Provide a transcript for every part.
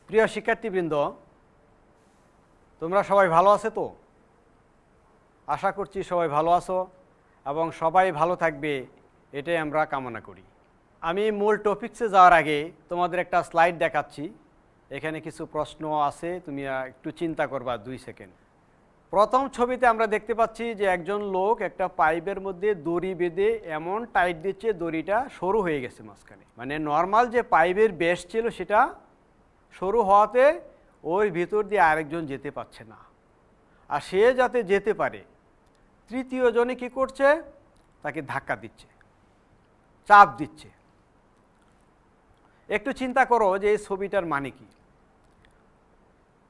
প্রিয় শিক্ষার্থীবৃন্দ, তোমরা সবাই ভালো আছো তো? আশা করছি সবাই ভালো আছো এবং সবাই ভালো থাকবে, এটাই আমরা কামনা করি। আমি মূল টপিকসে যাওয়ার আগে তোমাদের একটা স্লাইড দেখাচ্ছি। এখানে কিছু প্রশ্ন আছে, তুমি একটু চিন্তা করবা 2 সেকেন্ড। প্রথম ছবিতে আমরা দেখতে পাচ্ছি যে একজন লোক একটা পাইপের মধ্যে দড়ি বেঁধে এমন টাইট দিচ্ছে, দড়িটা সরু হয়ে গেছে মাঝখানে। মানে নর্মাল যে পাইপের বেস ছিল সেটা সরু হওয়াতে ওর ভিতর দিয়ে আরেকজন যেতে পারছে না, আর সে যাতে যেতে পারে তৃতীয় জনে কী করছে, তাকে ধাক্কা দিচ্ছে, চাপ দিচ্ছে। একটু চিন্তা করো যে এই ছবিটার মানে কি।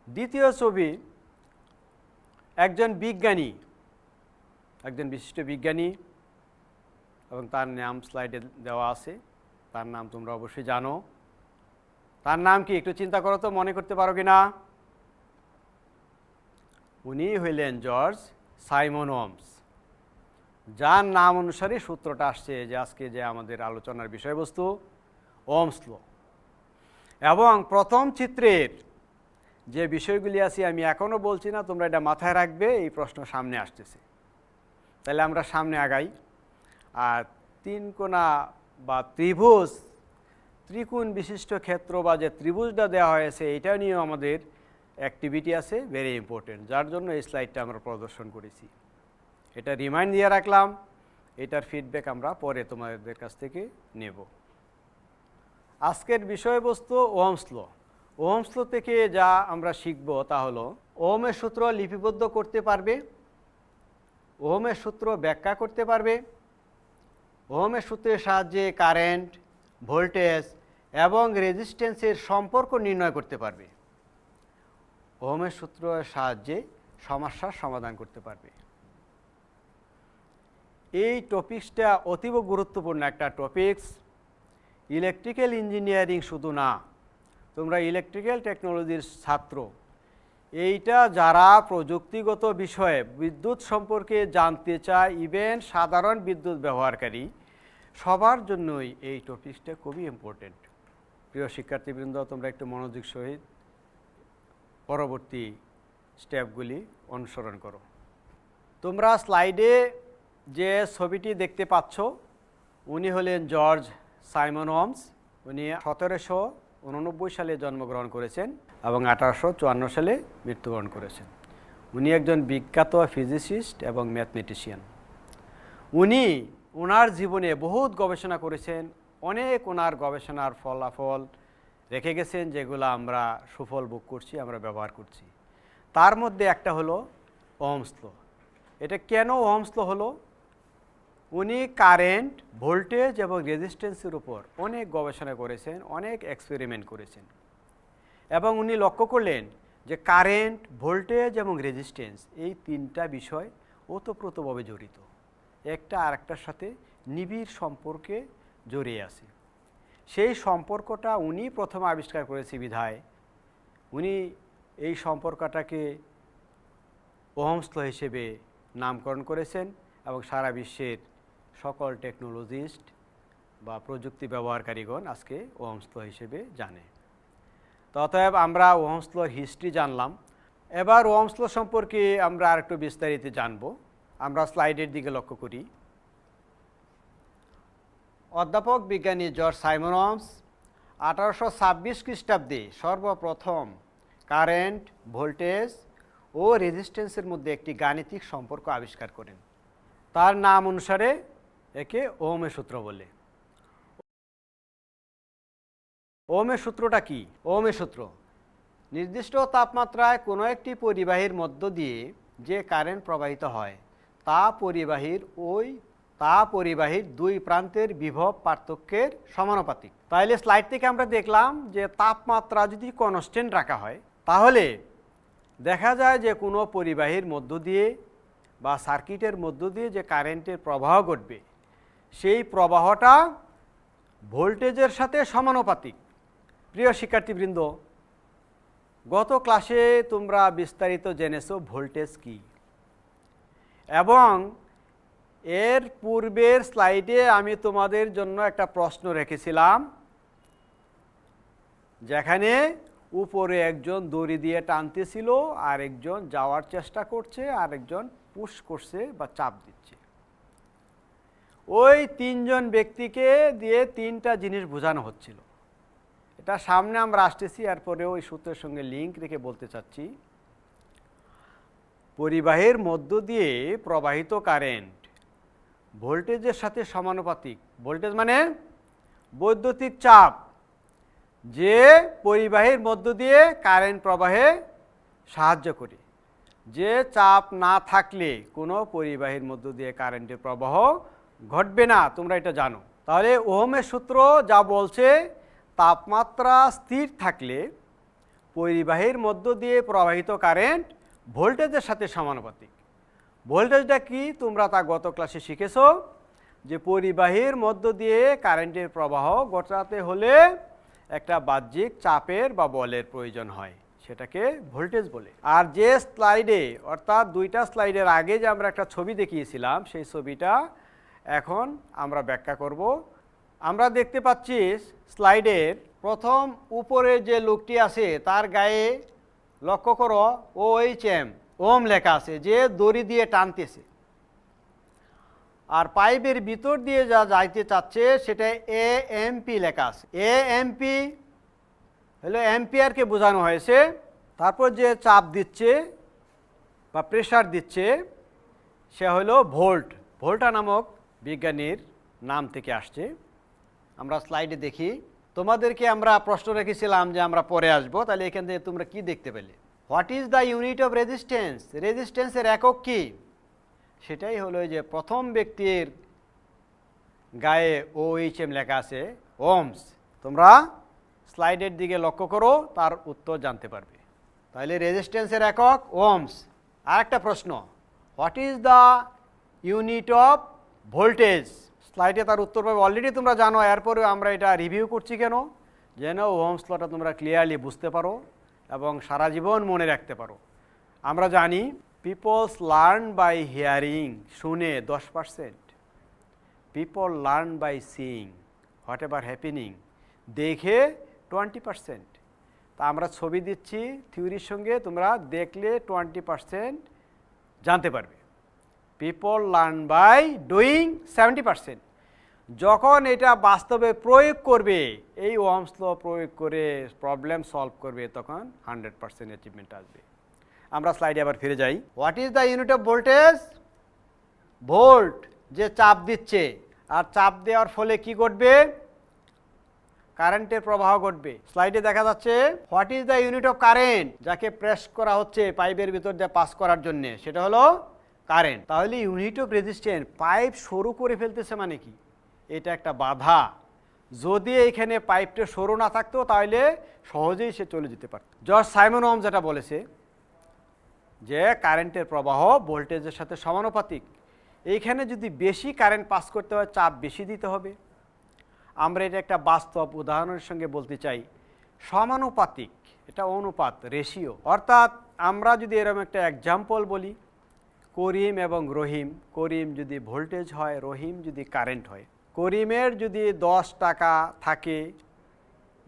দ্বিতীয় ছবি, একজন বিজ্ঞানী, একজন বিশিষ্ট বিজ্ঞানী, এবং তার নাম স্লাইডে দেওয়া আছে। তার নাম তোমরা অবশ্যই জানো। তার নাম কি একটু চিন্তা করো তো, মনে করতে পারো কি না? উনি হইলেন জর্জ সাইমন ওহমস, যার নাম অনুসারে সূত্রটা আসছে যে আজকে যে আমাদের আলোচনার বিষয়বস্তু, ওহমস ল। এবং প্রথম চিত্রের যে বিষয়গুলি আছে আমি এখনও বলছি না, তোমরা এটা মাথায় রাখবে, এই প্রশ্ন সামনে আসতেছে। তাহলে আমরা সামনে আগাই। আর 3 কোণা বা ত্রিভুজ, ত্রিকোণ বিশিষ্ট ক্ষেত্র বা যে ত্রিভুজটা দেওয়া হয়েছে এটা নিয়েও আমাদের অ্যাক্টিভিটি আছে, ভেরি ইম্পর্টেন্ট, যার জন্য এই স্লাইডটা আমরা প্রদর্শন করেছি। এটা রিমাইন্ড দিয়ে রাখলাম, এটার ফিডব্যাক আমরা পরে তোমাদের কাছ থেকে নেব। আজকের বিষয়বস্তু ওহমস ল। ওহমস ল থেকে যা আমরা শিখব তা হলো ওহমের সূত্র লিপিবদ্ধ করতে পারবে, ওহমের সূত্র ব্যাখ্যা করতে পারবে, ওহমের সূত্রের সাহায্যে কারেন্ট, ভোল্টেজ এবং রেজিস্ট্যান্সের সম্পর্ক নির্ণয় করতে পারবে, ওহমের সূত্রের সাহায্যে সমস্যার সমাধান করতে পারবে। এই টপিকসটা অতীব গুরুত্বপূর্ণ একটা টপিকস। ইলেকট্রিক্যাল ইঞ্জিনিয়ারিং শুধু না, তোমরা ইলেকট্রিক্যাল টেকনোলজির ছাত্র, এইটা যারা প্রযুক্তিগত বিষয়ে বিদ্যুৎ সম্পর্কে জানতে চায়, ইভেন সাধারণ বিদ্যুৎ ব্যবহারকারী, সবার জন্যই এই টপিকসটা খুবই ইম্পর্টেন্ট। প্রিয় শিক্ষার্থীবৃন্দ, তোমরা একটু মনোযোগ সহিত পরবর্তী স্টেপগুলি অনুসরণ করো। তোমরা স্লাইডে যে ছবিটি দেখতে পাচ্ছ, উনি হলেন জর্জ সাইমন ওহমস। উনি 1789 সালে জন্মগ্রহণ করেছেন এবং 1854 সালে মৃত্যুবরণ করেছেন। উনি একজন বিখ্যাত ফিজিসিস্ট এবং ম্যাথমেটিশিয়ান। উনি ওনার জীবনে বহুত গবেষণা করেছেন, অনেক ওনার গবেষণার ফলাফল রেখে গেছেন, যেগুলো আমরা সুফল ভোগ করছি, আমরা ব্যবহার করছি। তার মধ্যে একটা হলো ওহমস ল। এটা কেন ওহমস ল হলো? উনি কারেন্ট, ভোল্টেজ এবং রেজিস্ট্যান্সের উপর অনেক গবেষণা করেছেন, অনেক এক্সপেরিমেন্ট করেছেন, এবং উনি লক্ষ্য করলেন যে কারেন্ট, ভোল্টেজ এবং রেজিস্ট্যান্স এই 3টা বিষয় ওতপ্রোতভাবে জড়িত, একটা আরেকটার সাথে নিবিড় সম্পর্কে জড়িয়ে আছে। সেই সম্পর্কটা উনি প্রথম আবিষ্কার করেছে বিধায় উনি এই সম্পর্কটাকে ওহমস ল হিসেবে নামকরণ করেছেন এবং সারা বিশ্বের সকল টেকনোলজিস্ট বা প্রযুক্তি ব্যবহারকারীগণ আজকে ওহমস ল হিসেবে জানে। অতএব আমরা ওহমস লর হিস্ট্রি জানলাম। এবার ওহমস ল সম্পর্কে আমরা আরেকটু বিস্তারিত জানব। আমরা স্লাইডের দিকে লক্ষ্য করি। অধ্যাপক বিজ্ঞানী জর্জ সাইমন ওহমস 1826 খ্রিস্টাব্দে সর্বপ্রথম কারেন্ট, ভোল্টেজ ও রেজিস্ট্যান্সের মধ্যে একটি গাণিতিক সম্পর্ক আবিষ্কার করেন। তার নাম অনুসারে একে ওহমের সূত্র বলে। ওহমের সূত্রটা কি? ওহমের সূত্র নির্দিষ্ট তাপমাত্রায় কোনো একটি পরিবাহীর মধ্য দিয়ে যে কারেন্ট প্রবাহিত হয় তা পরিবাহীর 2 প্রান্তের বিভব পার্থক্যের সমানুপাতিক। তাইলে স্লাইড থেকে আমরা দেখলাম যে তাপমাত্রা যদি কনস্ট্যান্ট রাখা হয় তাহলে দেখা যায় যে কোনো পরিবাহীর মধ্য দিয়ে বা সার্কিটের মধ্য দিয়ে যে কারেন্টের প্রবাহ ঘটবে সেই প্রবাহটা ভোল্টেজের সাথে সমানুপাতিক। প্রিয় শিক্ষার্থীবৃন্দ, গত ক্লাসে তোমরা বিস্তারিত জেনেছো ভোল্টেজ কি, এবং এর পূর্বের স্লাইডে আমি তোমাদের জন্য একটা প্রশ্ন রেখেছিলাম যেখানে উপরে একজন দড়ি দিয়ে টানতেছিল, আর একজন যাওয়ার চেষ্টা করছে, আর একজন পুশ করছে বা চাপ দিচ্ছে। ওই তিনজন ব্যক্তিকে দিয়ে তিনটা জিনিস বোঝানো হচ্ছিল। এটা সামনে আমরা আসতেছি, এরপরে ওই সূত্রের সঙ্গে লিঙ্ক রেখে বলতে চাচ্ছি, পরিবাহীর মধ্য দিয়ে প্রবাহিত কারেন্ট ভোল্টেজের সাথে সমানুপাতিক। ভোল্টেজ মানে বৈদ্যুতিক চাপ, যে পরিবাহীর মধ্য দিয়ে কারেন্ট প্রবাহে সাহায্য করে। যে চাপ না থাকলে কোনো পরিবাহীর মধ্য দিয়ে কারেন্টের প্রবাহ ঘটবে না, তোমরা এটা জানো। তাহলে ওহমের সূত্র যা বলছে, তাপমাত্রা স্থির থাকলে পরিবাহীর মধ্য দিয়ে প্রবাহিত কারেন্ট ভোল্টেজের সাথে সমানুপাতিক। ভোল্টেজটা কি তোমরা তা গত ক্লাসে শিখেছো, যে পরিবাহীর মধ্য দিয়ে কারেন্টের প্রবাহ ঘটাতে হলে একটা বাহ্যিক চাপের বা বলের প্রয়োজন হয়, সেটাকে ভোল্টেজ বলে। আর যে স্লাইডে, অর্থাৎ দুইটা স্লাইডের আগে যে আমরা একটা ছবি দেখিয়েছিলাম, সেই ছবিটা এখন আমরা ব্যাখ্যা করব। আমরা দেখতে পাচ্ছি স্লাইডের প্রথম উপরে যে লোকটি আছে তার গায়ে লক্ষ্য করো OHM, ওম লেখা আছে, যে দড়ি দিয়ে টানতেছে। আর পাইপের ভিতর দিয়ে যা যাইতে চাচ্ছে সেটা AMP লেখা আছে। AMP হলো অ্যাম্পিয়ারকে বোঝানো হয়েছে। তারপর যে চাপ দিচ্ছে বা প্রেসার দিচ্ছে সে হলো ভোল্ট। ভোল্টা নামক বিজ্ঞানীর নাম থেকে আসছে। আমরা স্লাইডে দেখি, তোমাদেরকে আমরা প্রশ্ন রেখেছিলাম যে আমরা পরে আসবো, তাহলে এখান থেকে তোমরা কি দেখতে পেলে? What is the unit of resistance? রেজিস্ট্যান্সের একক কি? সেটাই হলো যে প্রথম ব্যক্তির গায়ে OHM লেখা আছে, ওহমস। তোমরা স্লাইডের দিকে লক্ষ্য করো, তার উত্তর জানতে পারবে। তাহলে রেজিস্ট্যান্সের একক ওহমস। আর একটা প্রশ্ন, what is the unit of voltage? স্লাইডে তার উত্তর পাবে, অলরেডি তোমরা জানো, এরপরে আমরা এটা রিভিউ করছি কেন? যেন ওহমস লটা তোমরা ক্লিয়ারলি বুঝতে পারো এবং সারা জীবন মনে রাখতে পারো। আমরা জানি পিপলস লার্ন বাই হিয়ারিং, শুনে 10%, people learn by seeing whatever happening, দেখে 20%। তা আমরা ছবি দিচ্ছি থিওরির সঙ্গে, তোমরা দেখলে 20% জানতে পারবে। People learn by doing 70%। যখন এটা বাস্তবে প্রয়োগ করবে, এই ওহমস ল প্রয়োগ করে প্রবলেম সলভ করবে, তখন 100% অ্যাচিভমেন্ট আসবে। আমরা স্লাইডে আবার ফিরে যাই। What is the unit of voltage? Volt, যে চাপ দিচ্ছে, আর চাপ দেওয়ার ফলে কি ঘটবে? কারেন্টের প্রবাহ ঘটবে। স্লাইডে দেখা যাচ্ছে what is the unit of current? যাকে প্রেস করা হচ্ছে পাইপের ভিতর দিয়ে পাস করার জন্য, সেটা হলো কারেন্ট। তাহলে ইউনিট অফ রেজিস্ট্যান্স, পাইপ সরু করে ফেলতেছে মানে কি? এটা একটা বাধা। যদি এইখানে পাইপটা সরু না থাকতো তাহলে সহজেই সে চলে যেতে পারত। জর্জ সাইমন ওহম যেটা বলেছে যে কারেন্টের প্রবাহ ভোল্টেজের সাথে সমানুপাতিক। এইখানে যদি বেশি কারেন্ট পাস করতে হয়, চাপ বেশি দিতে হবে। আমরা এটা একটা বাস্তব উদাহরণের সঙ্গে বলতে চাই, সমানুপাতিক, এটা অনুপাত, রেশিও। অর্থাৎ আমরা যদি এরকম একটা এক্সাম্পল বলি, করিম এবং রহিম, করিম যদি ভোল্টেজ হয়, রহিম যদি কারেন্ট হয়। করিমের যদি 10 টাকা থাকে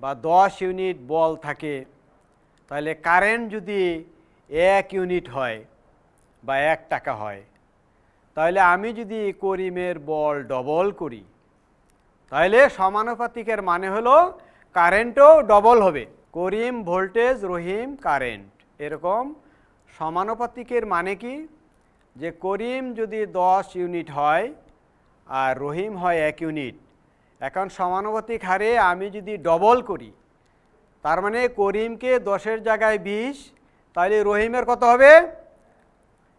বা 10 ইউনিট বল থাকে, তাহলে কারেন্ট যদি 1 ইউনিট হয় বা 1 টাকা হয়, তাহলে আমি যদি করিমের বল ডবল করি, তাহলে সমানুপাতিকের মানে হলো কারেন্টও ডবল হবে। করিম ভোল্টেজ, রহিম কারেন্ট, এরকম সমানুপাতিকের মানে কি? যে করিম যদি 10 ইউনিট হয় আর রহিম হয় 1 ইউনিট, এখন সমানুপাতিক হারে আমি যদি ডবল করি, তার মানে করিমকে 10-এর জায়গায় 20, তাহলে রহিমের কত হবে?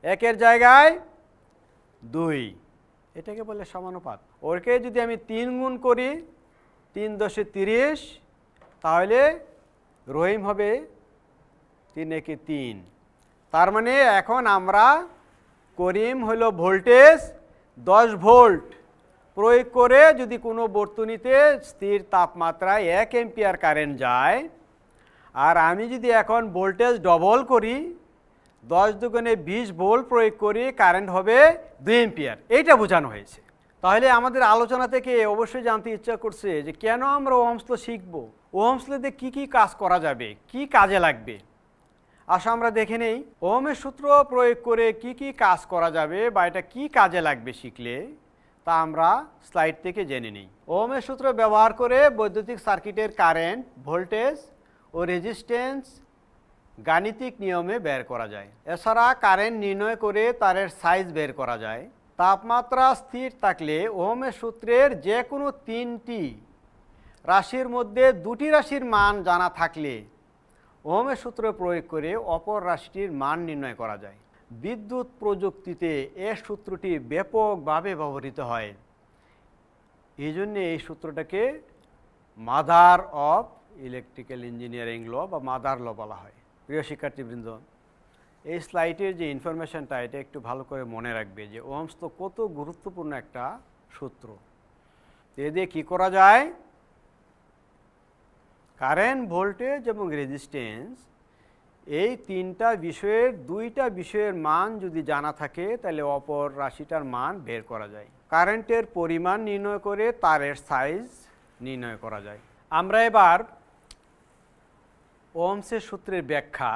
1-এর জায়গায় 2। এটাকে বলে সমানুপাত। ওরকে যদি আমি 3 গুণ করি, 3 × 10 = 30, তাহলে রহিম হবে 3 × 1 = 3। তার মানে এখন আমরা করিম হলো ভোল্টেজ 10 ভোল্ট প্রয়োগ করে যদি কোনো বর্তনীতে স্থির তাপমাত্রায় 1 অ্যাম্পিয়ার কারেন্ট যায়, আর আমি যদি এখন ভোল্টেজ ডবল করি, 10 দুগুণে 20 ভোল্ট প্রয়োগ করি, কারেন্ট হবে 2 অ্যাম্পিয়ার। এইটা বোঝানো হয়েছে। তাহলে আমাদের আলোচনা থেকে অবশ্যই জানতে ইচ্ছা করছে যে কেন আমরা ওহমস ল শিখব? ওহমস লতে কী কী কাজ করা যাবে, কি কাজে লাগবে, আসা আমরা দেখে নেই ওহমের সূত্র প্রয়োগ করে কি কি কাজ করা যাবে বা এটা কী কাজে লাগবে শিখলে তা আমরা স্লাইড থেকে জেনে নিই। ওহমের সূত্র ব্যবহার করে বৈদ্যুতিক সার্কিটের কারেন্ট, ভোল্টেজ ও রেজিস্ট্যান্স গাণিতিক নিয়মে বের করা যায়। এছাড়া কারেন্ট নির্ণয় করে তারের সাইজ বের করা যায়। তাপমাত্রা স্থির থাকলে ওহমের সূত্রের যে কোনো তিনটি রাশির মধ্যে দুটি রাশির মান জানা থাকলে ওহমের সূত্র প্রয়োগ করে অপর রাশিটির মান নির্ণয় করা যায়। বিদ্যুৎ প্রযুক্তিতে এ সূত্রটি ব্যাপকভাবে ব্যবহৃত হয়, এই জন্যে এই সূত্রটাকে মাদার অফ ইলেকট্রিক্যাল ইঞ্জিনিয়ারিং ল বা মাদার ল বলা হয়। প্রিয় শিক্ষার্থীবৃন্দ, এই স্লাইডের যে ইনফরমেশনটা এটা একটু ভালো করে মনে রাখবে যে ওহমস তো কত গুরুত্বপূর্ণ একটা সূত্র। এ দিয়ে কী করা যায়, কারেন্ট, ভোল্টেজ এবং রেজিস্ট্যান্স এই তিনটা বিষয়ের দুইটা বিষয়ের মান যদি জানা থাকে তাহলে অপর রাশিটার মান বের করা যায়। কারেন্টের পরিমাণ নির্ণয় করে তারের সাইজ নির্ণয় করা যায়। আমরা এবার ওহমসের সূত্রের ব্যাখ্যা,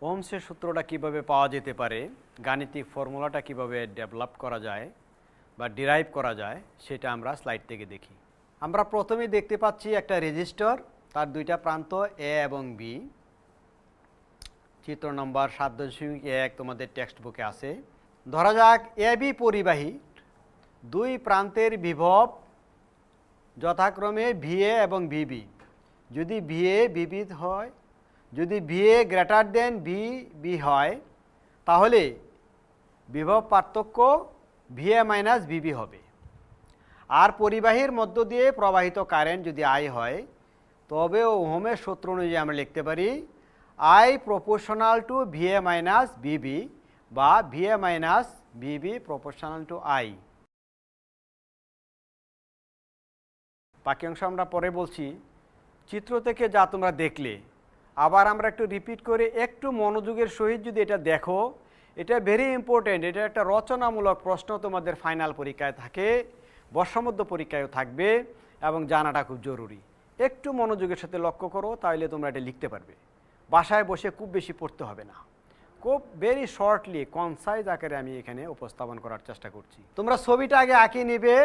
ওহমসের সূত্রটা কিভাবে পাওয়া যেতে পারে, গাণিতিক ফর্মুলাটা কিভাবে ডেভেলপ করা যায় বা ডিরাইভ করা যায় সেটা আমরা স্লাইড থেকে দেখি। আমরা প্রথমেই দেখতে পাচ্ছি একটা রেজিস্টর, তার দুইটা প্রান্ত এ এবং বি। চিত্র নম্বর 7.1 তোমাদের টেক্সট বুকে আছে। ধরা যাক এ বি পরিবাহী দুই প্রান্তের বিভব যথাক্রমে ভিএ এবং ভিবি। যদি ভিএ ভিবি হয়, যদি ভিএ গ্রেটার দেন ভিবি হয় তাহলে বিভব পার্থক্য ভিএ মাইনাস ভিবি হবে। আর পরিবাহীর মধ্য দিয়ে প্রবাহিত কারেন্ট যদি আই হয় তবে ওহমের সূত্র অনুযায়ী আমরা লিখতে পারি I proportional to VA minus VB বা VA minus VB proportional to I. বাকি অংশ আমরা পরে বলছি। চিত্র থেকে যা তোমরা দেখলে আবার আমরা একটু রিপিট করে একটু মনোযোগের সহিত যদি এটা দেখো, এটা ভেরি ইম্পর্টেন্ট। এটা একটা রচনামূলক প্রশ্ন তোমাদের ফাইনাল পরীক্ষায় থাকে, বর্ষমধ্য পরীক্ষায়ও থাকবে এবং জানাটা খুব জরুরি। একটু মনোযোগের সাথে লক্ষ্য করো, তাহলে তোমরা এটা লিখতে পারবে। বাসায় বসে খুব বেশি পড়তে হবে না, খুব ভেরি শর্টলি কনসাইজ আকারে আমি এখানে উপস্থাপন করার চেষ্টা করছি। তোমরা ছবিটা আগে আঁকিয়ে নেবে।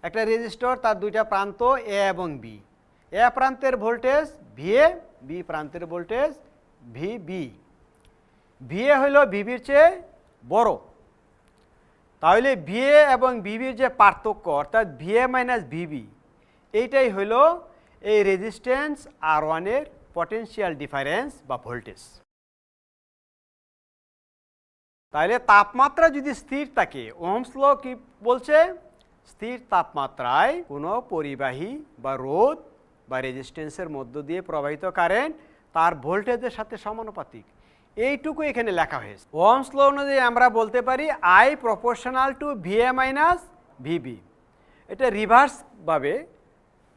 একটা রেজিস্টর, তার দুইটা প্রান্ত এ এবং বি। এ প্রান্তের ভোল্টেজ ভিএ, বি প্রান্তের ভোল্টেজ ভিবি। ভিএ হইল ভিবির চেয়ে বড়, তাহলে ভিএ এবং ভিবির যে পার্থক্য অর্থাৎ ভিএ মাইনাস ভিবি, এইটাই হইল এই রেজিস্ট্যান্স R1 এর পটেনশিয়াল ডিফারেন্স বা ভোল্টেজ। তাহলে তাপমাত্রা যদি স্থির থাকে, ওহমস ল কি বলছে, স্থির তাপমাত্রায় কোনো পরিবাহী বা রোধ বা রেজিস্ট্যান্সের মধ্য দিয়ে প্রবাহিত কারেন্ট তার ভোল্টেজের সাথে সমানুপাতিক, এইটুকু এখানে লেখা হয়েছে। ওহমস ল অনুযায়ী আমরা বলতে পারি I proportional to VA minus VB. এটা রিভার্সভাবে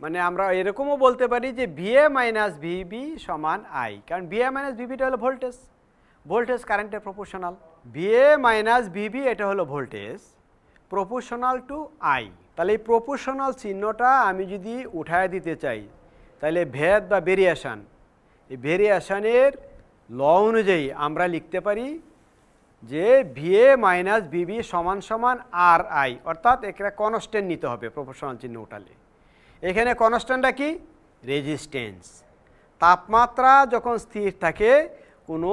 মানে আমরা এরকমও বলতে পারি যে ভিএ মাইনাস ভিবি সমান আই, কারণ ভিএ মাইনাস ভিবিটা হলো ভোল্টেজ, ভোল্টেজ কারেন্টের প্রপোর্শনাল। ভিএ মাইনাস ভিবি এটা হলো ভোল্টেজ প্রপোর্শনাল টু আই। তাহলে এই প্রপোর্শনাল চিহ্নটা আমি যদি উঠায় দিতে চাই তাহলে ভেদ বা ভেরিয়েশন, এই ভেরিয়েশনের ল অনুযায়ী আমরা লিখতে পারি যে ভিএ মাইনাস ভিবি সমান সমান আর আই, অর্থাৎ এখানে কনস্ট্যান্ট নিতে হবে প্রপোর্শনাল চিহ্ন উঠালে। এখানে কনস্ট্যান্টটা কি, রেজিস্ট্যান্স। তাপমাত্রা যখন স্থির থাকে কোনো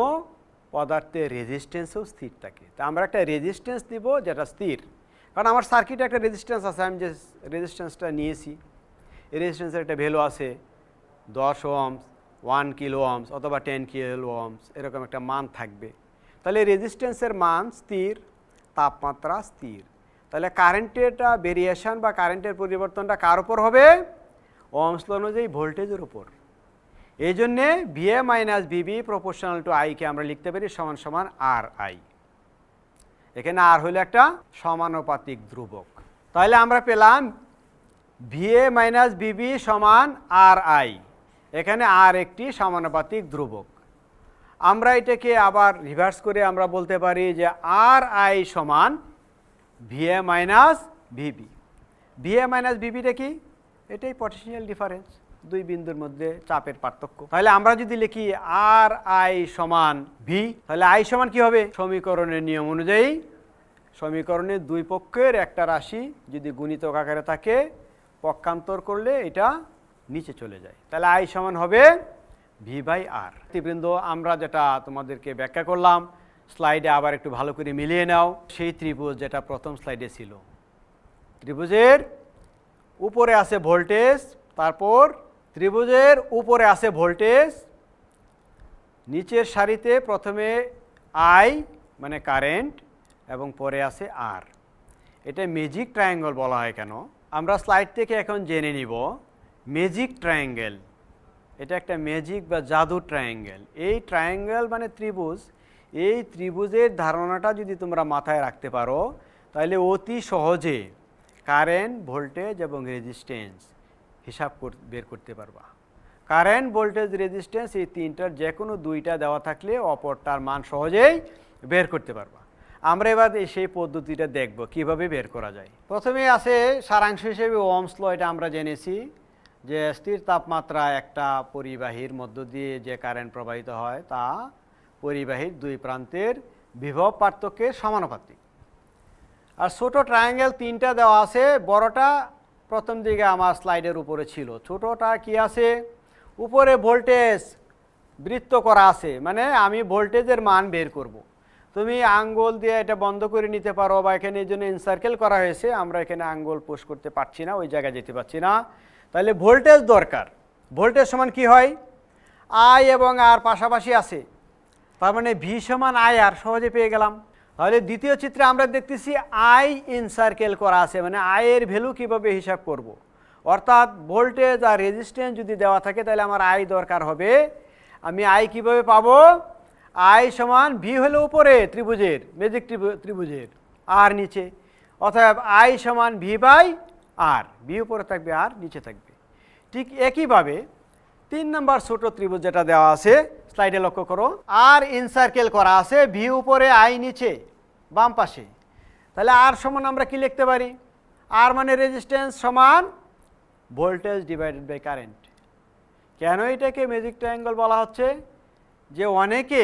পদার্থের রেজিস্ট্যান্সও স্থির থাকে। তা আমরা একটা রেজিস্ট্যান্স দিব যেটা স্থির, কারণ আমার সার্কিটে একটা রেজিস্ট্যান্স আছে। আমি যে রেজিস্ট্যান্সটা নিয়েছি এই রেজিস্ট্যান্সের একটা ভ্যালু আছে 10 ওহমস, 1 কিলো ওহমস অথবা 10 কিলো ওহমস, এরকম একটা মান থাকবে। তাহলে রেজিস্ট্যান্সের মান স্থির, তাপমাত্রা স্থির। তাহলে কারেন্টেরটা ভেরিয়েশন বা কারেন্টের পরিবর্তনটা কার উপর হবে, ওহমস ল অনুযায়ী ভোল্টেজের উপর। এই জন্যে VA minus VB proportional to আইকে আমরা লিখতে পারি সমান সমান আর আই। এখানে আর হলো একটা সমানুপাতিক ধ্রুবক। তাহলে আমরা পেলাম ভিএ মাইনাস ভিবি সমান আর আই, এখানে আর একটি সমানুপাতিক ধ্রুবক। আমরা এটাকে আবার রিভার্স করে আমরা বলতে পারি যে আর আই সমান VA minus VB. VA minus ভিবিটা কি, এটাই পটেনশিয়াল ডিফারেন্স। দুই বিন্দুর মধ্যে চাপের পার্থক্য। তাহলে আমরা যদি লিখি আর আই সমান ভি, তাহলে আই সমান কি হবে? সমীকরণের নিয়ম অনুযায়ী সমীকরণের দুই পক্ষের একটা রাশি যদি গুণিতক আকারে থাকে, পক্ষান্তর করলে এটা নিচে চলে যায়। তাহলে আই সমান হবে ভি বাই আর। বৃন্দ, আমরা যেটা তোমাদেরকে ব্যাখ্যা করলাম স্লাইডে আবার একটু ভালো করে মিলিয়ে নাও। সেই ত্রিভুজ যেটা প্রথম স্লাইডে ছিল, ত্রিভুজের উপরে আছে ভোল্টেজ, তারপর ত্রিভুজের উপরে আছে ভোল্টেজ, নিচের সারিতে প্রথমে আই মানে কারেন্ট এবং পরে আছে আর। এটা ম্যাজিক ট্রায়াঙ্গেল বলা হয় কেন, আমরা স্লাইড থেকে এখন জেনে নিব। ম্যাজিক ট্রায়াঙ্গেল এটা একটা ম্যাজিক বা জাদু ট্রায়াঙ্গেল। এই ট্রায়াঙ্গেল মানে ত্রিভুজ, এই ত্রিভুজের ধারণাটা যদি তোমরা মাথায় রাখতে পারো তাহলে অতি সহজে কারেন্ট, ভোল্টেজ এবং রেজিস্ট্যান্স হিসাব বের করতে পারবা। কারেন্ট, ভোল্টেজ, রেজিস্ট্যান্স এই তিনটার যে কোনো দুইটা দেওয়া থাকলে অপরটার মান সহজেই বের করতে পারবা। আমরা এবার সেই পদ্ধতিটা দেখব কিভাবে বের করা যায়। প্রথমে আছে সারাংশ হিসেবে ওহমস ল। এটা আমরা জেনেছি যে স্থির তাপমাত্রা একটা পরিবাহীর মধ্য দিয়ে যে কারেন্ট প্রবাহিত হয় তা পরিবাহীর দুই প্রান্তের বিভব পার্থক্যের সমানুপাতিক। আর ছোট ট্রায়াঙ্গেল তিনটা দেওয়া আছে, বড়টা প্রথম দিকে আমার স্লাইডের উপরে ছিল, ছোটটা কি আছে? উপরে ভোল্টেজ বৃত্ত করা আছে, মানে আমি ভোল্টেজের মান বের করব। তুমি আঙ্গুল দিয়ে এটা বন্ধ করে নিতে পারো, বা এখানে এই জন্য এনসার্কেল করা হয়েছে, আমরা এখানে আঙ্গুল পুশ করতে পারছি না, ওই জায়গায় যেতে পারছি না। তাহলে ভোল্টেজ দরকার। ভোল্টেজ সমান কি হয়? আই এবং আর পাশাপাশি আছে, তার মানে ভি সমান আই আর, সহজে পেয়ে গেলাম। তাহলে দ্বিতীয় চিত্রে আমরা দেখতেছি আই এনসার্কেল করা আছে, মানে আয়ের ভ্যালু কিভাবে হিসাব করব। অর্থাৎ ভোল্টেজ আর রেজিস্ট্যান্স যদি দেওয়া থাকে তাহলে আমার আই দরকার হবে। আমি আই কিভাবে পাবো? আই সমান ভি হলো উপরে ত্রিভুজের, ম্যাজিক ত্রিভুজের, আর নিচে, অর্থাৎ আই সমান ভি বাই আর। ভি উপরে থাকবে আর নিচে থাকবে। ঠিক একইভাবে 3 নম্বর ছোট ত্রিভুজ যেটা দেওয়া আছে স্লাইডে লক্ষ্য করো, আর এনসার্কেল করা আছে, ভি উপরে আই নিচে বাম পাশে। তাহলে আর সমান আমরা কি লিখতে পারি? আর মানে রেজিস্ট্যান্স সমান ভোল্টেজ ডিভাইডেড বাই কারেন্ট। কেন এটাকে ম্যাজিক ট্রায়াঙ্গেল বলা হচ্ছে? যে অনেকে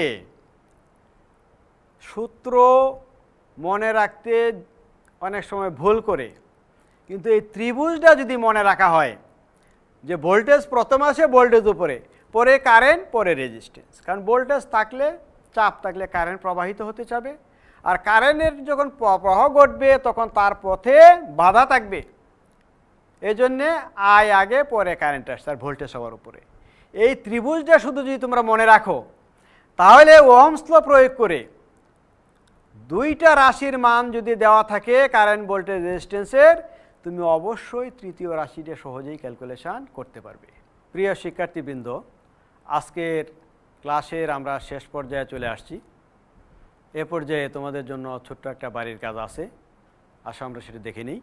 সূত্র মনে রাখতে অনেক সময় ভুল করে, কিন্তু এই ত্রিভুজটা যদি মনে রাখা হয় যে ভোল্টেজ প্রথম আসে ভোল্টেজ উপরে, পরে কারেন্ট, পরে রেজিস্ট্যান্স। কারণ ভোল্টেজ থাকলে, চাপ থাকলে কারেন্ট প্রবাহিত হতে চাবে, আর কারেন্টের যখন প্রবাহ ঘটবে তখন তার পথে বাধা থাকবে। এই জন্যে আই আগে, পরে কারেন্ট আসছে, আর ভোল্টেজ সবার উপরে। এই ত্রিভুজটা শুধু যদি তোমরা মনে রাখো তাহলে ওহমস ল প্রয়োগ করে দুইটা রাশির মান যদি দেওয়া থাকে কারেন্ট, ভোল্টেজ, রেজিস্ট্যান্সের, তুমি অবশ্যই তৃতীয় রাশিটা সহজেই ক্যালকুলেশন করতে পারবে। প্রিয় শিক্ষার্থীবৃন্দ, আজকের ক্লাসের আমরা শেষ পর্যায়ে চলে আসছি। এ পর্যায়ে তোমাদের জন্য ছোট্ট একটা বাড়ির কাজ আছে, আসো আমরা সেটা দেখে নিই।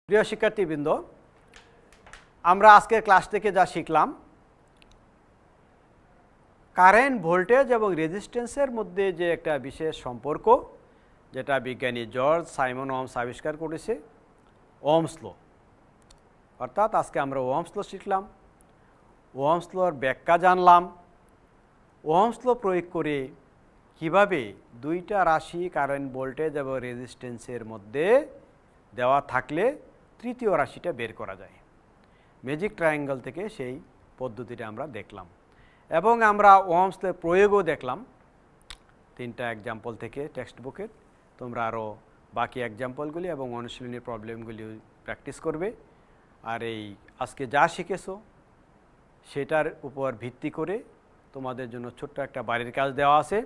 প্রিয় শিক্ষার্থীবৃন্দ, আমরা আজকের ক্লাস থেকে যা শিখলাম, কারেন্ট, ভোল্টেজ এবং রেজিস্ট্যান্সের মধ্যে যে একটা বিশেষ সম্পর্ক, যেটা বিজ্ঞানী জর্জ সাইমন ওহমস আবিষ্কার করেছে, ওহমস ল। অর্থাৎ আজকে আমরা ওহমস ল শিখলাম, ওহমস লর ব্যাখ্যা জানলাম, ওহমস ল প্রয়োগ করে কিভাবে দুইটা রাশি কারেন্ট, ভোল্টেজ এবং রেজিস্ট্যান্সের মধ্যে দেওয়া থাকলে তৃতীয় রাশিটা বের করা যায়। ম্যাজিক ট্রায়াঙ্গেল থেকে সেই পদ্ধতিটা আমরা দেখলাম, এবং আমরা ওহমস ল প্রয়োগও দেখলাম 3টা এক্সাম্পল থেকে টেক্সট বুকের। তোমরা আরও বাকি এক্সাম্পলগুলি এবং অনুশীলনী প্রবলেমগুলি প্র্যাকটিস করবে। আর এই আজকে যা শিখেছো সেটার উপর ভিত্তি করে তোমাদের জন্য ছোট্ট একটা বাড়ির কাজ দেওয়া আছে,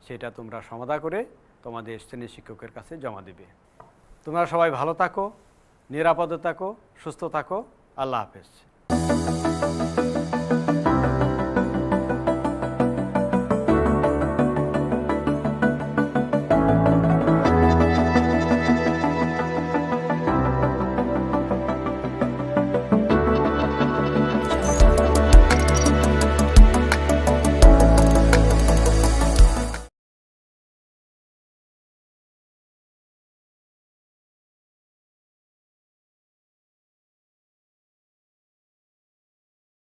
সেটা তোমরা সমাধা করে তোমাদের শ্রেণী শিক্ষকের কাছে জমা দেবে। তোমরা সবাই ভালো থাকো, নিরাপদে থাকো, সুস্থ থাকো। আল্লাহ হাফেজ।